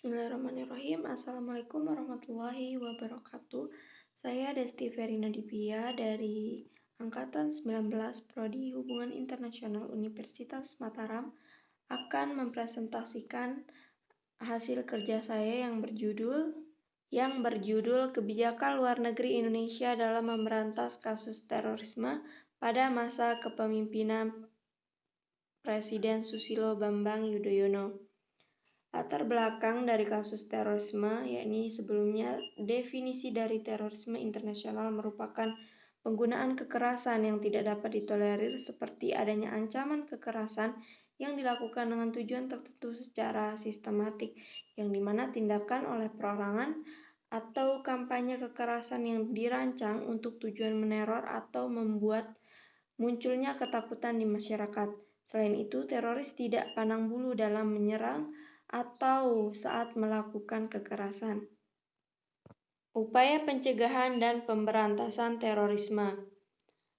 Bismillahirrahmanirrahim. Assalamualaikum warahmatullahi wabarakatuh. Saya Desti Verina Dipia dari Angkatan 19 Prodi Hubungan Internasional Universitas Mataram akan mempresentasikan hasil kerja saya yang berjudul Kebijakan Luar Negeri Indonesia dalam Memberantas Kasus Terorisme pada masa kepemimpinan Presiden Susilo Bambang Yudhoyono. Latar belakang dari kasus terorisme, yakni sebelumnya definisi dari terorisme internasional merupakan penggunaan kekerasan yang tidak dapat ditolerir seperti adanya ancaman kekerasan yang dilakukan dengan tujuan tertentu secara sistematik, yang dimana tindakan oleh perorangan atau kampanye kekerasan yang dirancang untuk tujuan meneror atau membuat munculnya ketakutan di masyarakat. Selain itu, teroris tidak pandang bulu dalam menyerang atau saat melakukan kekerasan. Upaya pencegahan dan pemberantasan terorisme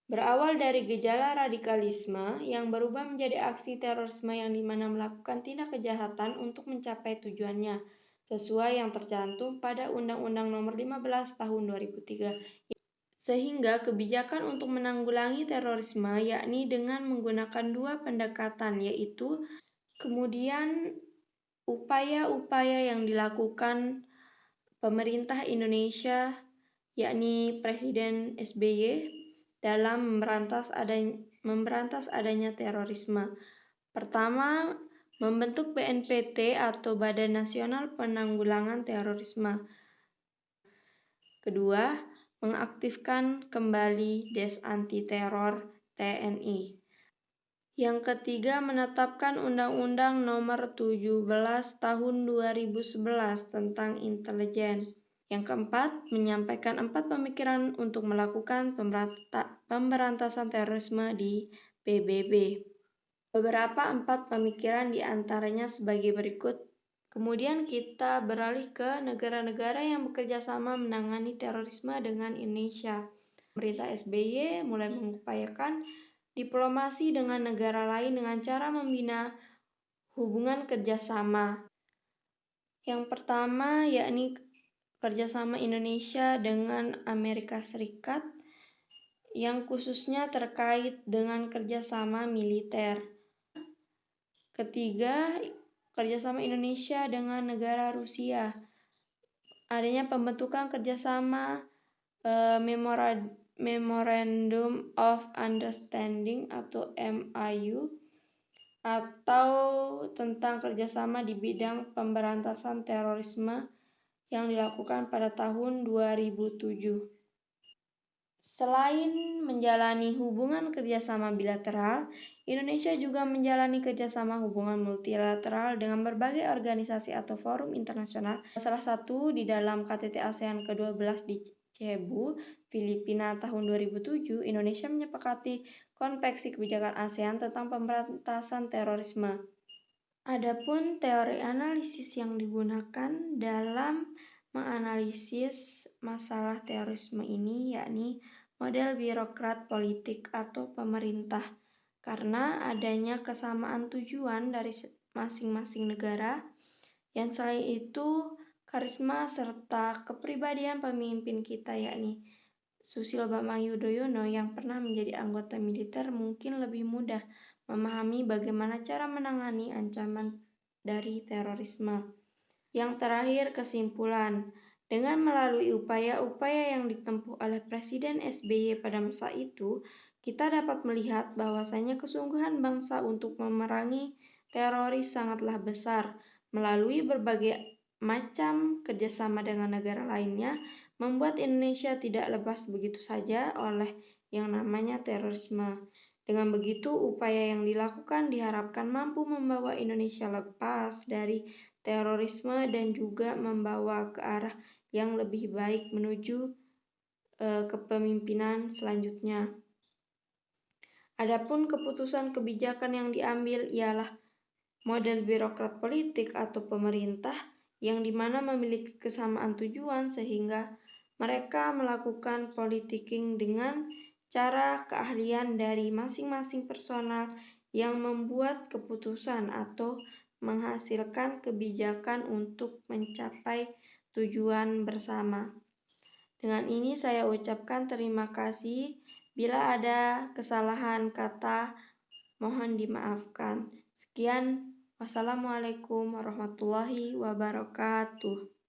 berawal dari gejala radikalisme yang berubah menjadi aksi terorisme yang dimana melakukan tindak kejahatan untuk mencapai tujuannya, sesuai yang tercantum pada Undang-Undang Nomor 15 Tahun 2003. Sehingga kebijakan untuk menanggulangi terorisme yakni dengan menggunakan dua pendekatan, yaitu kemudian upaya-upaya yang dilakukan pemerintah Indonesia, yakni Presiden SBY, dalam memberantas adanya terorisme. Pertama, membentuk BNPT atau Badan Nasional Penanggulangan Terorisme. Kedua, mengaktifkan kembali Des Anti Teror TNI. Yang ketiga, menetapkan Undang-Undang Nomor 17 Tahun 2011 tentang intelijen. Yang keempat, menyampaikan 4 pemikiran untuk melakukan pemberantasan terorisme di PBB. Beberapa 4 pemikiran diantaranya sebagai berikut. Kemudian kita beralih ke negara-negara yang bekerja sama menangani terorisme dengan Indonesia. Pemerintah SBY mulai mengupayakan diplomasi dengan negara lain dengan cara membina hubungan kerjasama. Yang pertama yakni kerjasama Indonesia dengan Amerika Serikat yang khususnya terkait dengan kerjasama militer. Ketiga, kerjasama Indonesia dengan negara Rusia. Adanya pembentukan kerjasama Memorandum of Understanding atau MOU atau tentang kerjasama di bidang pemberantasan terorisme yang dilakukan pada tahun 2007. Selain menjalani hubungan kerjasama bilateral, Indonesia juga menjalani kerjasama hubungan multilateral dengan berbagai organisasi atau forum internasional. Salah satu di dalam KTT ASEAN ke-12 di Cebu, Filipina tahun 2007, Indonesia menyepakati Konvensi Kebijakan ASEAN tentang pemberantasan terorisme. Adapun teori analisis yang digunakan dalam menganalisis masalah terorisme ini yakni model birokrat politik atau pemerintah, karena adanya kesamaan tujuan dari masing-masing negara. Yang selain itu, karisma serta kepribadian pemimpin kita yakni Susilo Bambang Yudhoyono yang pernah menjadi anggota militer mungkin lebih mudah memahami bagaimana cara menangani ancaman dari terorisme. Yang terakhir, kesimpulan. Dengan melalui upaya-upaya yang ditempuh oleh Presiden SBY pada masa itu, kita dapat melihat bahwasanya kesungguhan bangsa untuk memerangi teroris sangatlah besar. Melalui berbagai macam kerjasama dengan negara lainnya, membuat Indonesia tidak lepas begitu saja oleh yang namanya terorisme. Dengan begitu, upaya yang dilakukan diharapkan mampu membawa Indonesia lepas dari terorisme dan juga membawa ke arah yang lebih baik menuju kepemimpinan selanjutnya. Adapun keputusan kebijakan yang diambil ialah model birokrat politik atau pemerintah yang dimana memiliki kesamaan tujuan sehingga mereka melakukan politicking dengan cara keahlian dari masing-masing personal yang membuat keputusan atau menghasilkan kebijakan untuk mencapai tujuan bersama. Dengan ini saya ucapkan terima kasih. Bila ada kesalahan kata, mohon dimaafkan. Sekian, wassalamualaikum warahmatullahi wabarakatuh.